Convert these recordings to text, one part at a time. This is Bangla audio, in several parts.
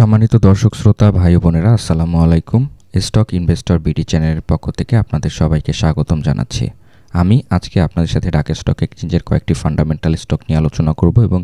সম্মানিত দর্শক শ্রোতা ভাই বোনেরা, আসসালামু আলাইকুম। স্টক ইনভেস্টর বিডি চ্যানেলের পক্ষ থেকে আপনাদের সবাইকে স্বাগতম জানাচ্ছি। আমি আজকে আপনাদের সাথে ঢাকা স্টক এক্সচেঞ্জের কয়েকটি ফান্ডামেন্টাল স্টক নিয়ে আলোচনা করব এবং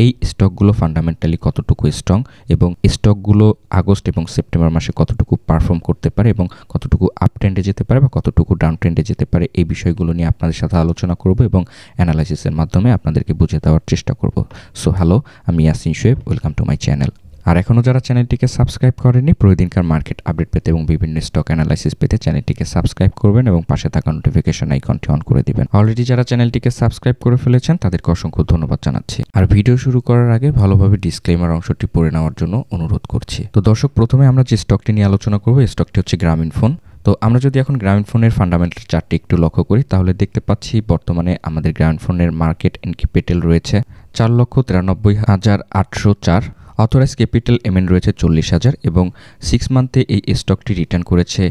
এই স্টকগুলো ফান্ডামেন্টালি কতটুকু স্ট্রং এবং স্টকগুলো আগস্ট এবং সেপ্টেম্বর মাসে কতটুকু পারফর্ম করতে পারে এবং কতটুকু আপ ট্রেন্ডে যেতে পারে বা কতটুকু ডাউন ট্রেন্ডে যেতে পারে, এই বিষয়গুলো নিয়ে আপনাদের সাথে আলোচনা করব এবং অ্যানালাইসিসের মাধ্যমে আপনাদেরকে বুঝিয়ে দেওয়ার চেষ্টা করব। সো হ্যালো, আমি Yasin Shoaib, welcome to my channel. আর এখনও যারা চ্যানেলটিকে সাবস্ক্রাইব করেনি, প্রতিদিনকার মার্কেট আপডেট পেতে এবং বিভিন্ন স্টক অ্যানালাইসিস পেতে চ্যানেলটিকে সাবস্ক্রাইব করবেন এবং পাশে থাকা নোটিফিকেশন আইকনটি অন করে দিবেন। অলরেডি যারা চ্যানেলটিকে সাবস্ক্রাইব করে ফেলেছেন তাদেরকে অসংখ্য ধন্যবাদ জানাচ্ছি। আর ভিডিও শুরু করার আগে ভালোভাবে ডিসক্লেমার অংশটি পড়ে নেওয়ার জন্য অনুরোধ করছি। তো দর্শক, প্রথমে আমরা যে স্টকটি নিয়ে আলোচনা করব, এই স্টকটি হচ্ছে গ্রামীণফোন। তো আমরা যদি এখন গ্রামীণফোনের ফান্ডামেন্টাল চার্টটি একটু লক্ষ্য করি, তাহলে দেখতে পাচ্ছি বর্তমানে আমাদের গ্রামীণফোনের মার্কেট ক্যাপিটাল রয়েছে 4,93,804। অথরাইজ ক্যাপিটাল এমএন রয়েছে 40,000 এবং 6 মান্থে এই স্টকটি রিটার্ন করেছে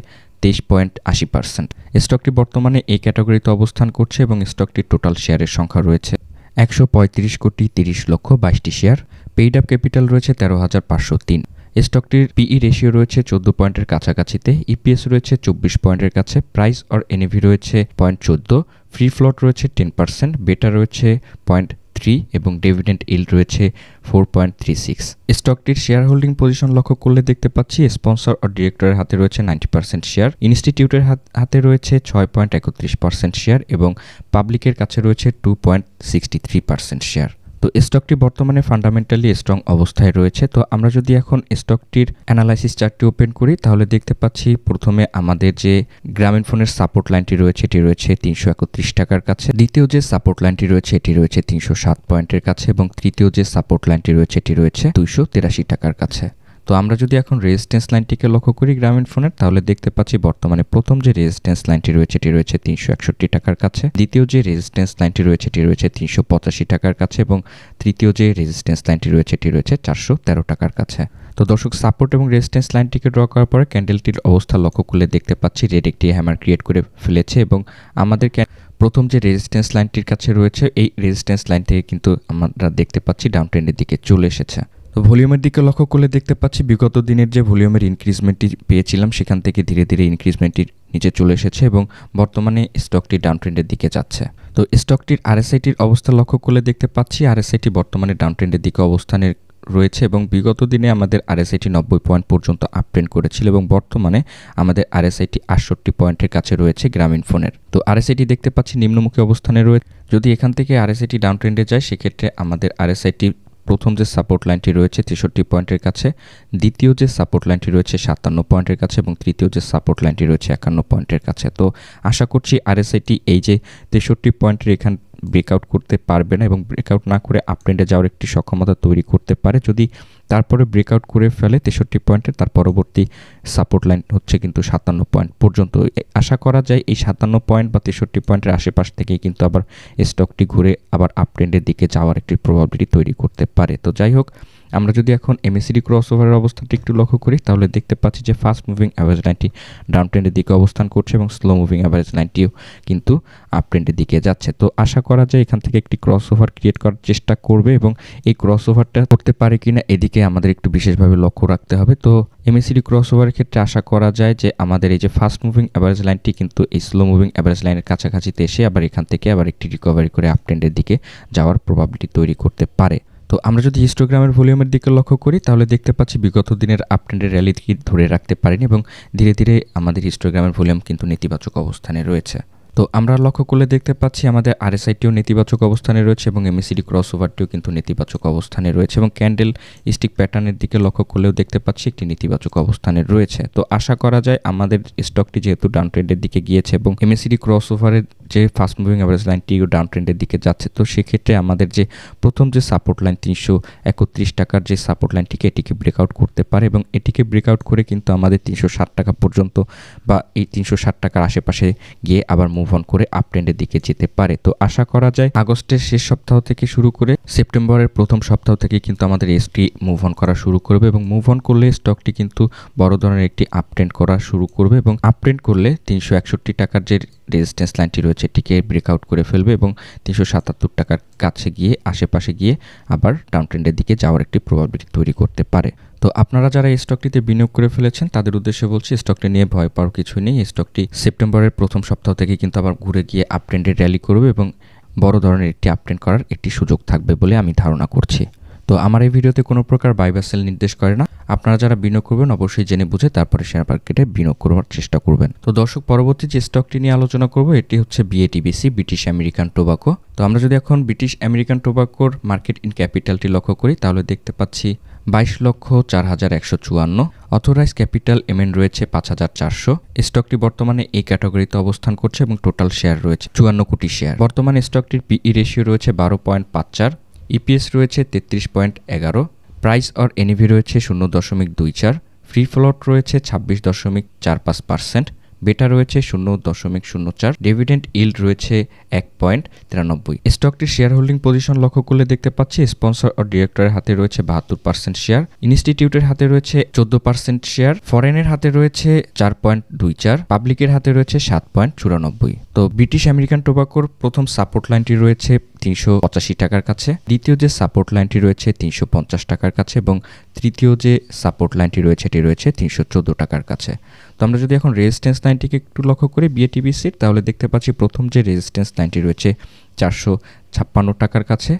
23.80%। স্টকটি বর্তমানে এই ক্যাটাগরিতে অবস্থান করছে এবং স্টকটির টোটাল শেয়ারের সংখ্যা রয়েছে 135,30,22,টি শেয়ার। পেইড আপ ক্যাপিটাল রয়েছে 13,503। স্টকটির পিই রেশিও রয়েছে 14 পয়েন্টের কাছাকাছিতে, ইপিএস রয়েছে 24 পয়েন্টের কাছে, প্রাইস অর এনএভি রয়েছে 0.14, ফ্রি ফ্লোট রয়েছে 10%, বেটা রয়েছে 0.3 এবং ডিভিডেন্ড ইল্ড রয়েছে 4.36। স্টকটির শেয়ার হোল্ডিং পজিশন লক্ষ্য করলে দেখতে পাচ্ছি স্পন্সর ও ডিরেক্টরের হাতে রয়েছে 90% শেয়ার, ইনস্টিটিউটের হাতে রয়েছে 6.31% শেয়ার এবং পাবলিকের কাছে রয়েছে 2.63% শেয়ার। তো স্টকটি বর্তমানে ফান্ডামেন্টালি স্ট্রং অবস্থায় রয়েছে। তো আমরা যদি এখন স্টকটির অ্যানালাইসিস চার্টটি ওপেন করি, তাহলে দেখতে পাচ্ছি প্রথমে আমাদের যে গ্রামীণফোনের সাপোর্ট লাইনটি রয়েছে এটি রয়েছে 331 টাকার কাছে, দ্বিতীয় যে সাপোর্ট লাইনটি রয়েছে এটি রয়েছে 307 পয়েন্টের কাছে এবং তৃতীয় যে সাপোর্ট লাইনটি রয়েছে এটি রয়েছে 283 টাকার কাছে। তো আমরা যদি এখন রেজিস্ট্যান্স লাইনটিকে লক্ষ্য করি গ্রামীণফোনের, তাহলে দেখতে পাচ্ছি বর্তমানে প্রথম যে রেজিস্ট্যান্স লাইনটি রয়েছে এটি রয়েছে 361 টাকার কাছে, দ্বিতীয় যে রেজিস্ট্যান্স লাইনটি রয়েছে এটি রয়েছে 385 টাকার কাছে এবং তৃতীয় যে রেজিস্ট্যান্স লাইনটি রয়েছে এটি রয়েছে 413 টাকার কাছে। তো দর্শক, সাপোর্ট এবং রেজিস্ট্যান্স লাইনটিকে ড্র করার পরে ক্যান্ডেলটির অবস্থা লক্ষ্য করলে দেখতে পাচ্ছি রেড একটি হ্যামার ক্রিয়েট করে ফেলেছে এবং আমাদের প্রথম যে রেজিস্ট্যান্স লাইনটির কাছে রয়েছে এই রেজিস্ট্যান্স লাইন থেকে কিন্তু আমরা দেখতে পাচ্ছি ডাউন ট্রেন্ডের দিকে চলে এসেছে। তো ভলিউমের দিকে লক্ষ্য করলে দেখতে পাচ্ছি বিগত দিনের যে ভলিউমের ইনক্রিজমেন্টটি পেয়েছিলাম সেখান থেকে ধীরে ধীরে ইনক্রিজমেন্টটি নিচে চলে এসেছে এবং বর্তমানে স্টকটি ডাউন ট্রেন্ডের দিকে যাচ্ছে। তো স্টকটির আরএসআইটির অবস্থা লক্ষ্য করলে দেখতে পাচ্ছি আরএসআইটি বর্তমানে ডাউন ট্রেন্ডের দিকে অবস্থানে রয়েছে এবং বিগত দিনে আমাদের আরএসআইটি 90 পয়েন্ট পর্যন্ত আপ ট্রেন্ড করেছিল এবং বর্তমানে আমাদের আরএসআইটি 68 পয়েন্টের কাছে রয়েছে গ্রামীণফোনের। তো আরএসআইটি দেখতে পাচ্ছি নিম্নমুখী অবস্থানে রয়েছে। যদি এখান থেকে আরএসআইটি ডাউন ট্রেন্ডে যায় সেক্ষেত্রে আমাদের আরএসআইটি প্রথম যে সাপোর্ট লাইনটি রয়েছে 63 পয়েন্টের কাছে, দ্বিতীয় যে সাপোর্ট লাইনটি রয়েছে 57 পয়েন্টের কাছে এবং তৃতীয় যে সাপোর্ট লাইনটি রয়েছে 51 পয়েন্টের কাছে। তো আশা করছি আরএসআইটি এই যে 63 পয়েন্টের এখান ব্রেকআউট করতে পারবে না এবং ব্রেকআউট না করে আপ ট্রেন্ডে যাওয়ার একটি সক্ষমতা তৈরি করতে পারে। যদি তারপরে ব্রেকআউট করে ফেলে 63 পয়েন্টের, তার পরবর্তী সাপোর্ট লাইন হচ্ছে কিন্তু 57 পয়েন্ট পর্যন্ত। আশা করা যায় এই 57 পয়েন্ট বা 63 পয়েন্টের আশেপাশ থেকেই কিন্তু আবার স্টকটি ঘুরে আবার আপ ট্রেন্ডের দিকে যাওয়ার একটি প্রবাবিলিটি তৈরি করতে পারে। তো যাই হোক, আমরা যদি এখন এমএসিডি ক্রসওভারের অবস্থানটি একটু লক্ষ্য করি, তাহলে দেখতে পাচ্ছি যে ফাস্ট মুভিং অ্যাভারেজ লাইনটি ডাউন ট্রেন্ডের দিকে অবস্থান করছে এবং স্লো মুভিং অ্যাভারেজ লাইনটিও কিন্তু আপ ট্রেন্ডের দিকে যাচ্ছে। তো আশা করা যায় এখান থেকে একটি ক্রসওভার ক্রিয়েট করার চেষ্টা করবে এবং এই ক্রসওভারটা করতে পারে কিনা এদিকে আমাদের একটু বিশেষভাবে লক্ষ্য রাখতে হবে। তো এমএসিডি ক্রসওভারের ক্ষেত্রে আশা করা যায় যে আমাদের এই যে ফাস্ট মুভিং অ্যাভারেজ লাইনটি কিন্তু এই স্লো মুভিং অ্যাভারেজ লাইনের কাছাকাছিতে এসে আবার এখান থেকে আবার একটি রিকভারি করে আপ ট্রেন্ডের দিকে যাওয়ার প্রবাবিলিটি তৈরি করতে পারে। তো আমরা যদি হিস্টোগ্রামের ভলিউমের দিকে লক্ষ্য করি, তাহলে দেখতে পাচ্ছি বিগত দিনের আপ ট্রেন্ডের র্যালিটি ধরে রাখতে পারেনি এবং ধীরে ধীরে আমাদের হিস্টোগ্রামের ভলিউম কিন্তু নেতিবাচক অবস্থানে রয়েছে। তো আমরা লক্ষ্য করলে দেখতে পাচ্ছি আমাদের আরএসআইটিও নেতিবাচক অবস্থানে রয়েছে এবং এমএসিডি ক্রসওভারটিও কিন্তু নেতিবাচক অবস্থানে রয়েছে এবং ক্যান্ডেল স্টিক প্যাটার্নের দিকে লক্ষ্য করলেও দেখতে পাচ্ছি একটি নেতিবাচক অবস্থানে রয়েছে। তো আশা করা যায় আমাদের স্টকটি যেহেতু ডাউন ট্রেন্ডের দিকে গিয়েছে এবং এমএসিডি ক্রসওভারের যে ফাস্ট মুভিং অ্যাভারেজ লাইনটিও ডাউন ট্রেন্ডের দিকে যাচ্ছে, তো সেক্ষেত্রে আমাদের যে প্রথম যে সাপোর্ট লাইন 331 টাকার যে সাপোর্ট লাইনটিকে এটিকে ব্রেকআউট করতে পারে এবং এটিকে ব্রেকআউট করে কিন্তু আমাদের 360 টাকা পর্যন্ত বা এই 360 টাকার আশেপাশে গিয়ে আবার মুভ অন করে আপ ট্রেন্ডের দিকে যেতে পারে। তো আশা করা যায় আগস্টের শেষ সপ্তাহ থেকে শুরু করে সেপ্টেম্বরের প্রথম সপ্তাহ থেকে কিন্তু আমাদের এসটি মুভ অন করা শুরু করবে এবং মুভ অন করলে স্টকটি কিন্তু বড় ধরনের একটি আপ ট্রেন্ড করা শুরু করবে এবং আপ ট্রেন্ড করলে 361 টাকার যে রেজিস্ট্যান্স লাইনটি রয়েছে এটিকে ব্রেকআউট করে ফেলবে এবং 377 টাকার কাছে গিয়ে আশেপাশে গিয়ে আবার ডাউন ট্রেন্ডের দিকে যাওয়ার একটি প্রবাবিলিটি তৈরি করতে পারে। তো আপনারা যারা এই স্টকটিতে বিনিয়োগ করে ফেলেছেন তাদের উদ্দেশ্যে বলছি, স্টকটি নিয়ে ভয় পাওয়ার কিছুই নেই। এই স্টকটি সেপ্টেম্বরের প্রথম সপ্তাহ থেকে কিন্তু আবার ঘুরে গিয়ে আপট্রেন্ডে র্যালি করবে এবং বড় ধরনের একটি আপট্রেন্ড করার একটি সুযোগ থাকবে বলে আমি ধারণা করছি। তো আমার এই ভিডিওতে কোনো প্রকার বাই বা সেল নির্দেশ করে না। আপনারা যারা বিনিয়োগ করবেন অবশ্যই জেনে বুঝে তারপরে শেয়ার মার্কেটে বিনিয়োগ করার চেষ্টা করবেন। তো দর্শক, পরবর্তী যে স্টকটি নিয়ে আলোচনা করব এটি হচ্ছে বিএটিবিসি, ব্রিটিশ আমেরিকান টোবাকো। তো আমরা যদি এখন ব্রিটিশ আমেরিকান টোবাকোর মার্কেট ইন ক্যাপিটালটি লক্ষ্য করি তাহলে দেখতে পাচ্ছি 22,04,154। অথরাইজ ক্যাপিটাল এমএন রয়েছে 5,400। স্টকটি বর্তমানে এই ক্যাটাগরিতে অবস্থান করছে এবং টোটাল শেয়ার রয়েছে 54 কোটি শেয়ার। বর্তমানে স্টকটির পিই রেশিও রয়েছে 12.54, ইপিএস রয়েছে 33.11, প্রাইস অর এনএভি রয়েছে 0.24, ফ্রি ফ্লোট রয়েছে 26.45%, বেটা রয়েছে 0.04, ডিভিডেন্ড ইল্ড রয়েছে 1.93। স্টকটির শেয়ার হোল্ডিং পজিশন লক্ষ্য করলে দেখতে পাচ্ছি স্পন্সর ও ডিরেক্টরের হাতে রয়েছে 72% শেয়ার, ইনস্টিটিউটের হাতে রয়েছে 14% শেয়ার, ফরেনের হাতে রয়েছে 4.24, পাবলিকের হাতে রয়েছে 7.94। তো ব্রিটিশ আমেরিকান টোবাকোর প্রথম সাপোর্ট লাইনটি রয়েছে 385 টাকার কাছে, দ্বিতীয় যে সাপোর্ট লাইনটি রয়েছে 350 টাকার কাছে এবং তৃতীয় যে সাপোর্ট লাইনটি রয়েছে এটি রয়েছে 314 টাকার কাছে। তো আমরা যদি এখন রেজিস্ট্যান্স লাইনটিকে একটু লক্ষ্য করি বিএটিবিসির, তাহলে দেখতে পাচ্ছি প্রথম যে রেজিস্ট্যান্স লাইনটি রয়েছে 456 টাকার কাছে,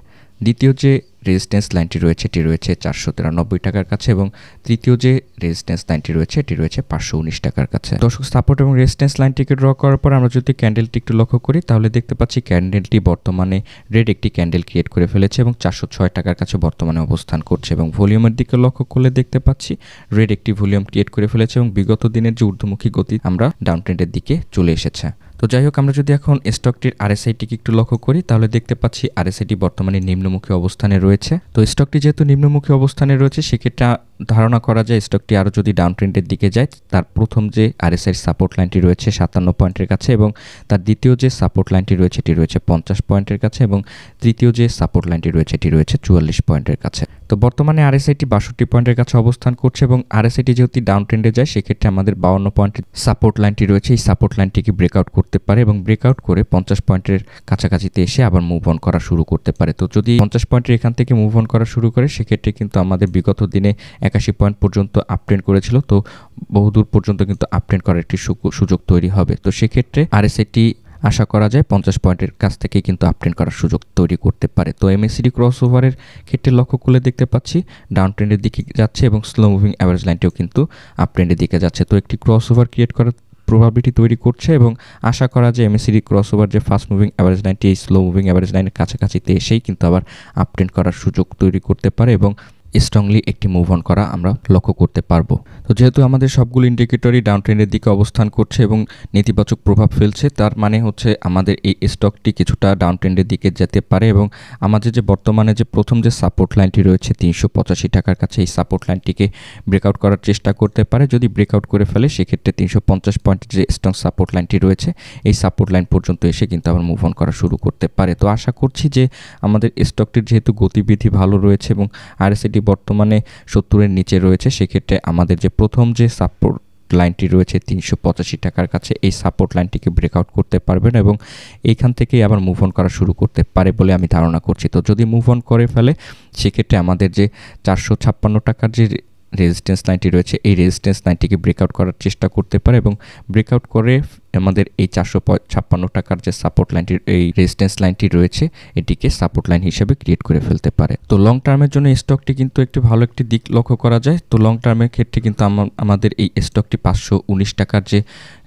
দ্বিতীয় যে রেজিস্ট্যান্স লাইনটি রয়েছে এটি রয়েছে 493 টাকার কাছে এবং তৃতীয় যে রেজিস্ট্যান্স লাইনটি রয়েছে এটি রয়েছে 519 টাকার কাছে। দর্শক, সাপোর্ট এবং রেজিস্ট্যান্স লাইনটিকে ড্র করার পর আমরা যদি ক্যান্ডেলটি একটু লক্ষ্য করি তাহলে দেখতে পাচ্ছি ক্যান্ডেলটি বর্তমানে রেড একটি ক্যান্ডেল ক্রিয়েট করে ফেলেছে এবং 406 টাকার কাছে বর্তমানে অবস্থান করছে এবং ভলিউমের দিকে লক্ষ্য করলে দেখতে পাচ্ছি রেড একটি ভলিউম ক্রিয়েট করে ফেলেছে এবং বিগত দিনের যে ঊর্ধ্বমুখী গতি আমরা ডাউন ট্রেন্ডের দিকে চলে এসেছে। তো যাই হোক, আমরা যদি এখন স্টকটির আরএসআইটিকে একটু লক্ষ্য করি তাহলে দেখতে পাচ্ছি আরএসআইটি বর্তমানে নিম্নমুখী অবস্থানে রয়েছে। তো স্টকটি যেহেতু নিম্নমুখী অবস্থানে রয়েছে সেক্ষেত্রে ধারণা করা যায় স্টকটি আরও যদি ডাউন ট্রেন্ডের দিকে যায় তার প্রথম যে আরএসআই সাপোর্ট লাইনটি রয়েছে 57 পয়েন্টের কাছে এবং তার দ্বিতীয় যে সাপোর্ট লাইনটি রয়েছে এটি রয়েছে 50 পয়েন্টের কাছে এবং তৃতীয় যে সাপোর্ট লাইনটি রয়েছে এটি রয়েছে 44 পয়েন্টের কাছে। তো বর্তমানে আরএসআইটি 62 পয়েন্টের কাছে অবস্থান করছে এবং আরএসআইটি যেহেতু ডাউন ট্রেন্ডে যায় সেক্ষেত্রে আমাদের 52 পয়েন্টের সাপোর্ট লাইনটি রয়েছে, এই সাপোর্ট লাইনটিকে ব্রেকআউট করতে পারে এবং ব্রেকআউট করে 50 পয়েন্টের কাছাকাছিতে এসে আবার মুভ অন করা শুরু করতে পারে। তো যদি 50 পয়েন্টের এখান থেকে মুভ অন করা শুরু করে সেক্ষেত্রে কিন্তু আমাদের বিগত দিনে 81 পয়েন্ট পর্যন্ত আপট্রেন্ড করেছিল, তো বহুদূর পর্যন্ত কিন্তু আপট্রেন্ড করার একটি সুযোগ তৈরি হবে। তো সেক্ষেত্রে আরএসআইটি আশা করা যায় 50 পয়েন্টের কাছ থেকে কিন্তু আপট্রেন্ড করার সুযোগ তৈরি করতে পারে। তো এমএসিডি ক্রস ওভারের ক্ষেত্রে লক্ষ্য করলে দেখতে পাচ্ছি ডাউন ট্রেন্ডের দিকে যাচ্ছে এবং স্লো মুভিং অ্যাভারেজ লাইনটিও কিন্তু আপট্রেন্ডের দিকে যাচ্ছে। তো একটি ক্রস ওভার ক্রিয়েট করার প্রবাবিলিটি তৈরি করছে এবং আশা করা যায় এমএসিডি ক্রস ওভার যে ফাস্ট মুভিং অ্যাভারেজ লাইনটি এই স্লো মুভিং অ্যাভারেজ লাইনের কাছাকাছিতে এসেই কিন্তু আবার আপট্রেন্ড করার সুযোগ তৈরি করতে পারে এবং স্ট্রংলি একটি মুভ অন করা আমরা লক্ষ্য করতে পারবো। তো যেহেতু আমাদের সবগুলো ইন্ডিকেটরই ডাউন ট্রেন্ডের দিকে অবস্থান করছে এবং নেতিবাচক প্রভাব ফেলছে, তার মানে হচ্ছে আমাদের এই স্টকটি কিছুটা ডাউন ট্রেন্ডের দিকে যেতে পারে এবং আমাদের যে বর্তমানে যে প্রথম যে সাপোর্ট লাইনটি রয়েছে 385 টাকার কাছে এই সাপোর্ট লাইনটিকে ব্রেকআউট করার চেষ্টা করতে পারে। যদি ব্রেকআউট করে ফেলে সেক্ষেত্রে 350 পয়েন্টের যে স্ট্রং সাপোর্ট লাইনটি রয়েছে এই সাপোর্ট লাইন পর্যন্ত এসে কিন্তু আবার মুভ অন করা শুরু করতে পারে। তো আশা করছি যে আমাদের স্টকটির যেহেতু গতিবিধি ভালো রয়েছে এবং আরএসআইটি বর্তমানে 70-এর নিচে রয়েছে সেক্ষেত্রে আমাদের যে প্রথম যে সাপোর্ট লাইনটি রয়েছে 385 টাকার কাছে এই সাপোর্ট লাইনটিকে ব্রেকআউট করতে পারবেন এবং এইখান থেকেই আবার মুভ অন করা শুরু করতে পারে বলে আমি ধারণা করছি। তো যদি মুভ অন করে ফেলে সেক্ষেত্রে আমাদের যে 456 টাকার যে রেজিস্ট্যান্স লাইনটি রয়েছে এই রেজিস্ট্যান্স লাইনটিকে ব্রেকআউট করার চেষ্টা করতে পারে এবং ব্রেকআউট করে আমাদের এই 456 টাকার যে সাপোর্ট লাইনটি এই রেজিস্ট্যান্স লাইনটি রয়েছে এটিকে সাপোর্ট লাইন হিসেবে ক্রিয়েট করে ফেলতে পারে। তো লং টার্মের জন্য স্টকটি কিন্তু একটি ভালো একটি দিক লক্ষ্য করা যায়। তো লং টার্মের ক্ষেত্রে কিন্তু আমাদের এই স্টকটি 519 টাকার যে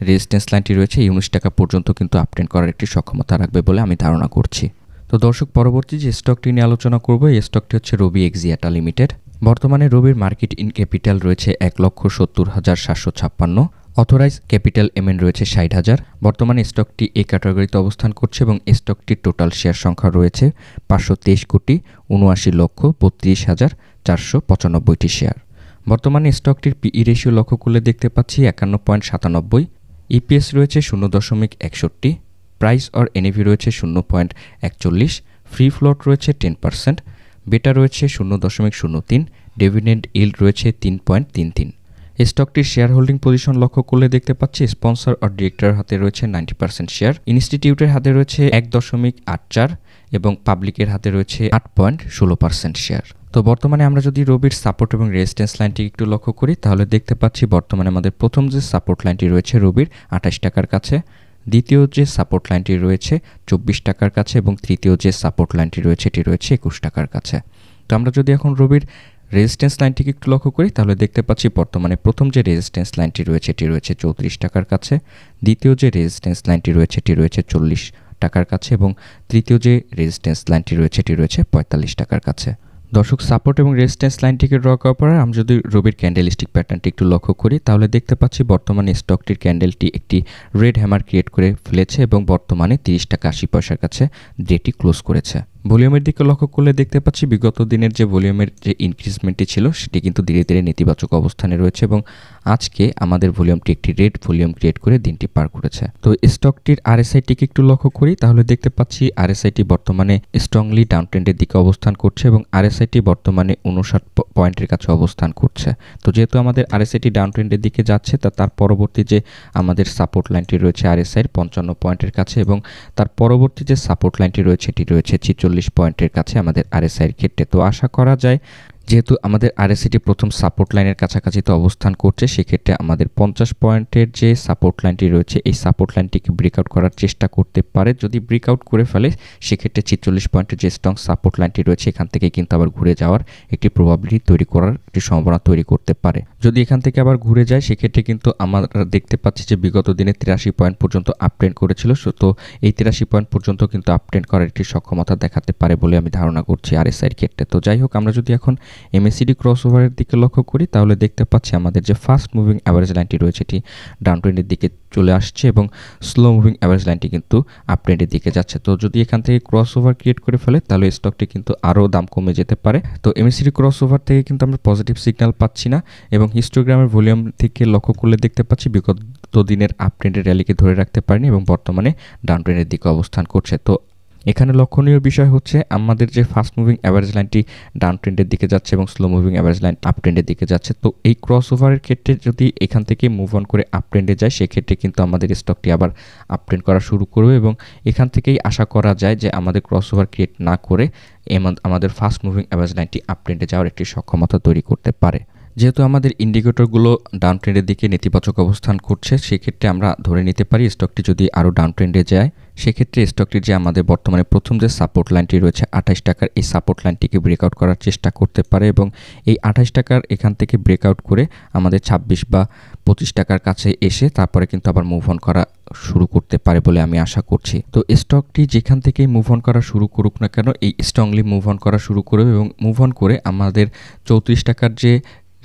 রেজিস্ট্যান্স লাইনটি রয়েছে এই 19 টাকা পর্যন্ত কিন্তু আপট্রেন্ড করার একটি সক্ষমতা রাখবে বলে আমি ধারণা করছি। তো দর্শক, পরবর্তী যে স্টকটি নিয়ে আলোচনা করব এই স্টকটি হচ্ছে রবি এক্সিয়াটা লিমিটেড। বর্তমানে রবির মার্কেট ইন ক্যাপিটাল রয়েছে 1,70,756, অথরাইজ ক্যাপিটাল এমএন রয়েছে 60,000। বর্তমানে স্টকটি এই ক্যাটাগরিতে অবস্থান করছে এবং স্টকটির টোটাল শেয়ার সংখ্যা রয়েছে 523,79,32,495টি শেয়ার। বর্তমানে স্টকটির পিই রেশিও লক্ষ্য করলে দেখতে পাচ্ছি 51.97, ইপিএস রয়েছে 0.61, প্রাইস অর এনএভি রয়েছে 0.41, ফ্রি ফ্লোট রয়েছে 10%, বেটা রয়েছে 0.03, ডিভিডেন্ড ইল্ড রয়েছে 3.33। স্টকটির শেয়ার হোল্ডিং পজিশন লক্ষ্য করলে দেখতে পাচ্ছি স্পন্সর ও ডিরেক্টরের হাতে রয়েছে 90% শেয়ার, ইনস্টিটিউটের হাতে রয়েছে 1.84 এবং পাবলিকের হাতে রয়েছে 8.16% শেয়ার। তো বর্তমানে আমরা যদি রবির সাপোর্ট এবং রেজিস্ট্যান্স লাইনটি একটু লক্ষ্য করি তাহলে দেখতে পাচ্ছি বর্তমানে আমাদের প্রথম যে সাপোর্ট লাইনটি রয়েছে রবির 28 টাকার কাছে, দ্বিতীয় যে সাপোর্ট লাইনটি রয়েছে 24 টাকার কাছে এবং তৃতীয় যে সাপোর্ট লাইনটি রয়েছে এটি রয়েছে 21 টাকার কাছে। তো আমরা যদি এখন রবির রেজিস্ট্যান্স লাইনটিকে একটু লক্ষ্য করি তাহলে দেখতে পাচ্ছি বর্তমানে প্রথম যে রেজিস্ট্যান্স লাইনটি রয়েছে এটি রয়েছে 34 টাকার কাছে, দ্বিতীয় যে রেজিস্ট্যান্স লাইনটি রয়েছে এটি রয়েছে 40 টাকার কাছে এবং তৃতীয় যে রেজিস্ট্যান্স লাইনটি রয়েছে এটি রয়েছে 45 টাকার কাছে। দর্শক, সাপোর্ট এবং রেজিস্ট্যান্স লাইনটিকে ড্র করার পরে আমরা যদি রবির ক্যান্ডেলস্টিক প্যাটার্নটি একটু লক্ষ্য করি তাহলে দেখতে পাচ্ছি বর্তমানে স্টকটির ক্যান্ডেলটি একটি রেড হ্যামার ক্রিয়েট করে ফেলেছে এবং বর্তমানে 30 টাকা 80 পয়সার কাছে ডেটি ক্লোজ করেছে। ভলিউমের দিকে লক্ষ্য করলে দেখতে পাচ্ছি বিগত দিনের যে ভলিউমের যে ইনক্রিজমেন্টটি ছিল সেটি কিন্তু ধীরে ধীরে নেতিবাচক অবস্থানে রয়েছে এবং আজকে আমাদের ভলিউমটি একটি রেড ভলিউম ক্রিয়েট করে দিনটি পার করেছে। তো স্টকটির আরএসআইটিকে একটু লক্ষ্য করি তাহলে দেখতে পাচ্ছি আরএসআইটি বর্তমানে স্ট্রংলি ডাউন ট্রেন্ডের দিকে অবস্থান করছে এবং আরএসআইটি বর্তমানে 59 পয়েন্টের কাছে অবস্থান করছে। তো যেহেতু আমাদের আরএসআইটি ডাউন ট্রেন্ডের দিকে যাচ্ছে তার পরবর্তী যে আমাদের সাপোর্ট লাইনটি রয়েছে আরএসআইয়ের 55 পয়েন্টের কাছে এবং তার পরবর্তী যে সাপোর্ট লাইনটি রয়েছে এটি রয়েছে 46 পয়েন্টের কাছে আমাদের আরএসআইয়ের ক্ষেত্রে। তো আশা করা যায় যেহেতু আমাদের আরএসআইটি প্রথম সাপোর্ট লাইনের কাছাকাছি তো অবস্থান করছে সেক্ষেত্রে আমাদের 50 পয়েন্টের যে সাপোর্ট লাইনটি রয়েছে এই সাপোর্ট লাইনটিকে ব্রেকআউট করার চেষ্টা করতে পারে। যদি ব্রেকআউট করে ফেলে সেক্ষেত্রে 46 পয়েন্টের যে স্ট্রং সাপোর্ট লাইনটি রয়েছে এখান থেকে কিন্তু আবার ঘুরে যাওয়ার একটি প্রবাবিলিটি তৈরি করার একটি সম্ভাবনা তৈরি করতে পারে। যদি এখান থেকে আবার ঘুরে যায় সেক্ষেত্রে কিন্তু আমরা দেখতে পাচ্ছি যে বিগত দিনে 83 পয়েন্ট পর্যন্ত আপট্রেন্ড করেছিল। তো এই 83 পয়েন্ট পর্যন্ত কিন্তু আপট্রেন্ড করার একটি সক্ষমতা দেখাতে পারে বলে আমি ধারণা করছি আরএসআইয়ের ক্ষেত্রে। তো যাই হোক, আমরা যদি এখন MACD ক্রসওভারের দিকে লক্ষ্য করি তাহলে দেখতে পাচ্ছি আমাদের যে ফাস্ট মুভিং অ্যাভারেজ লাইনটি রয়েছে এটি ডাউন ট্রেন্ডের দিকে চলে আসছে এবং স্লো মুভিং অ্যাভারেজ লাইনটি কিন্তু আপ ট্রেন্ডের দিকে যাচ্ছে। তো যদি এখান থেকে ক্রসওভার ক্রিয়েট করে ফেলে তাহলে স্টকটি কিন্তু আরও দাম কমে যেতে পারে। তো MACD ক্রসওভার থেকে কিন্তু আমরা পজিটিভ সিগন্যাল পাচ্ছি না এবং হিস্টোগ্রামের ভলিউম থেকে লক্ষ্য করলে দেখতে পাচ্ছি বিগত দিনের আপ ট্রেন্ডের র্যালিকে ধরে রাখতে পারেনি এবং বর্তমানে ডাউন ট্রেন্ডের দিকে অবস্থান করছে। তো এখানে লক্ষণীয় বিষয় হচ্ছে আমাদের যে ফাস্ট মুভিং অ্যাভারেজ লাইনটি ডাউন ট্রেন্ডের দিকে যাচ্ছে এবং slow moving average line up ট্রেন্ডের দিকে যাচ্ছে। তো এই ক্রসওভারের ক্ষেত্রে যদি এখান থেকে মুভ অন করে আপ ট্রেন্ডে যায় সেক্ষেত্রে কিন্তু আমাদের স্টকটি আবার আপ ট্রেন্ড করা শুরু করবে এবং এখান থেকেই আশা করা যায় যে আমাদের ক্রসওভার ক্রিয়েট না করে আমাদের ফাস্ট মুভিং অ্যাভারেজ লাইনটি আপ ট্রেন্ডে যাওয়ার একটি সক্ষমতা তৈরি করতে পারে। যেহেতু আমাদের ইন্ডিকেটরগুলো ডাউন ট্রেন্ডের দিকে নেতিবাচক অবস্থান করছে সেক্ষেত্রে আমরা ধরে নিতে পারি স্টকটি যদি আরও ডাউন ট্রেন্ডে যায় সেক্ষেত্রে স্টকটির যে আমাদের বর্তমানে প্রথম যে সাপোর্ট লাইনটি রয়েছে 28 টাকার এই সাপোর্ট লাইনটিকে ব্রেকআউট করার চেষ্টা করতে পারে এবং এই 28 টাকার এখান থেকে ব্রেকআউট করে আমাদের 26 বা 25 টাকার কাছে এসে তারপরে কিন্তু আবার মুভ অন করা শুরু করতে পারে বলে আমি আশা করছি। তো স্টকটি যেখান থেকেই মুভ অন করা শুরু করুক না কেন এই স্ট্রংলি মুভ অন করা শুরু করবে এবং মুভ অন করে আমাদের 34 টাকার যে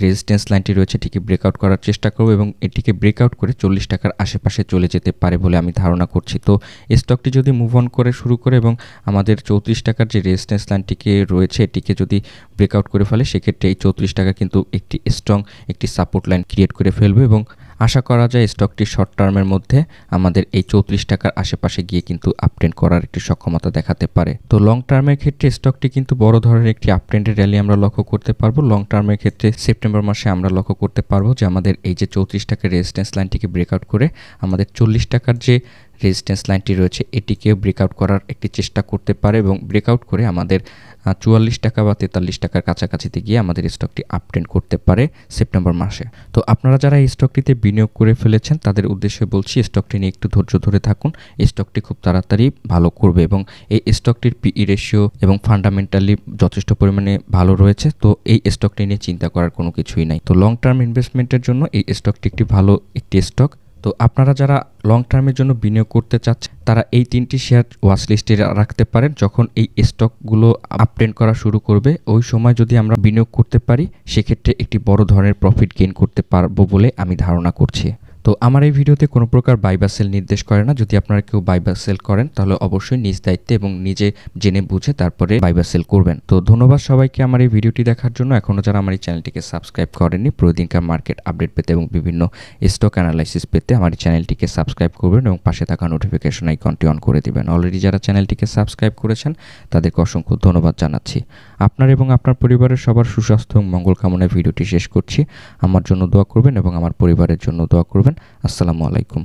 রেজিস্ট্যান্স লাইনটি রয়েছে এটিকে ব্রেকআউট করার চেষ্টা করব এবং এটিকে ব্রেকআউট করে 40 টাকার আশেপাশে চলে যেতে পারে বলে আমি ধারণা করছি। তো স্টকটি যদি মুভ অন করে শুরু করে এবং আমাদের 34 টাকার যে রেজিস্ট্যান্স লাইনটিকে রয়েছে এটিকে যদি ব্রেকআউট করে ফেলে সেক্ষেত্রে এই 34 টাকা কিন্তু একটি স্ট্রং একটি সাপোর্ট লাইন ক্রিয়েট করে ফেলবে এবং আশা করা যায় স্টকটি শর্ট টার্মের মধ্যে আমাদের এই 34 টাকার আশেপাশে গিয়ে কিন্তু আপট্রেন্ড করার একটি সক্ষমতা দেখাতে পারে। তো লং টার্মের ক্ষেত্রে স্টকটি কিন্তু বড় ধরনের একটি আপট্রেন্ডের র্যালি আমরা লক্ষ্য করতে পারবো। লং টার্মের ক্ষেত্রে সেপ্টেম্বর মাসে আমরা লক্ষ্য করতে পারবো যে আমাদের এই যে 34 টাকার রেজিস্ট্যান্স লাইনটিকে ব্রেকআউট করে আমাদের 40 টাকার যে রেজিস্ট্যান্স লাইনটি রয়েছে এটিকে ব্রেকআউট করার একটি চেষ্টা করতে পারে এবং ব্রেকআউট করে আমাদের 44 টাকা বা 43 টাকার কাছাকাছিতে গিয়ে আমাদের স্টকটি আপট্রেন্ড করতে পারে সেপ্টেম্বর মাসে। তো আপনারা যারা এই স্টকটিতে বিনিয়োগ করে ফেলেছেন তাদের উদ্দেশ্যে বলছি স্টকটি নিয়ে একটু ধৈর্য ধরে থাকুন। এই স্টকটি খুব তাড়াতাড়ি ভালো করবে এবং এই স্টকটির পিই রেশিও এবং ফান্ডামেন্টালি যথেষ্ট পরিমাণে ভালো রয়েছে। তো এই স্টকটি নিয়ে চিন্তা করার কোনো কিছুই নাই। তো লং টার্ম ইনভেস্টমেন্টের জন্য এই স্টকটি একটি ভালো একটি স্টক। তো আপনারা যারা লং টার্মের জন্য বিনিয়োগ করতে চাচ্ছেন তারা এই 3টি শেয়ার ওয়াচ লিস্টে রাখতে পারেন। যখন এই স্টকগুলো আপট্রেন্ড করা শুরু করবে ওই সময় যদি আমরা বিনিয়োগ করতে পারি সেক্ষেত্রে একটি বড় ধরনের প্রফিট গেইন করতে পারবো বলে আমি ধারণা করছি। তো আমার এই ভিডিওতে কোনো প্রকার বাই বা সেল নির্দেশ করে না। যদি আপনারা কেউ বাই বা সেল করেন তাহলে অবশ্যই নিজ দায়িত্বে এবং নিজে জেনে বুঝে তারপরে বাই বা সেল করবেন। তো ধন্যবাদ সবাইকে আমার এই ভিডিওটি দেখার জন্য। এখনও যারা আমার এই চ্যানেলটিকে সাবস্ক্রাইব করেননি প্রতিদিনকার মার্কেট আপডেট পেতে এবং বিভিন্ন স্টক অ্যানালাইসিস পেতে আমার এই চ্যানেলটিকে সাবস্ক্রাইব করবেন এবং পাশে থাকা নোটিফিকেশন আইকনটি অন করে দিবেন। অলরেডি যারা চ্যানেলটিকে সাবস্ক্রাইব করেছেন তাদেরকে অসংখ্য ধন্যবাদ জানাচ্ছি। আপনার এবং আপনার পরিবারের সবার সুস্বাস্থ্য এবং মঙ্গল কামনায় ভিডিওটি শেষ করছি। আমার জন্য দোয়া করবেন এবং আমার পরিবারের জন্য দোয়া করবেন। আসসালামু আলাইকুম।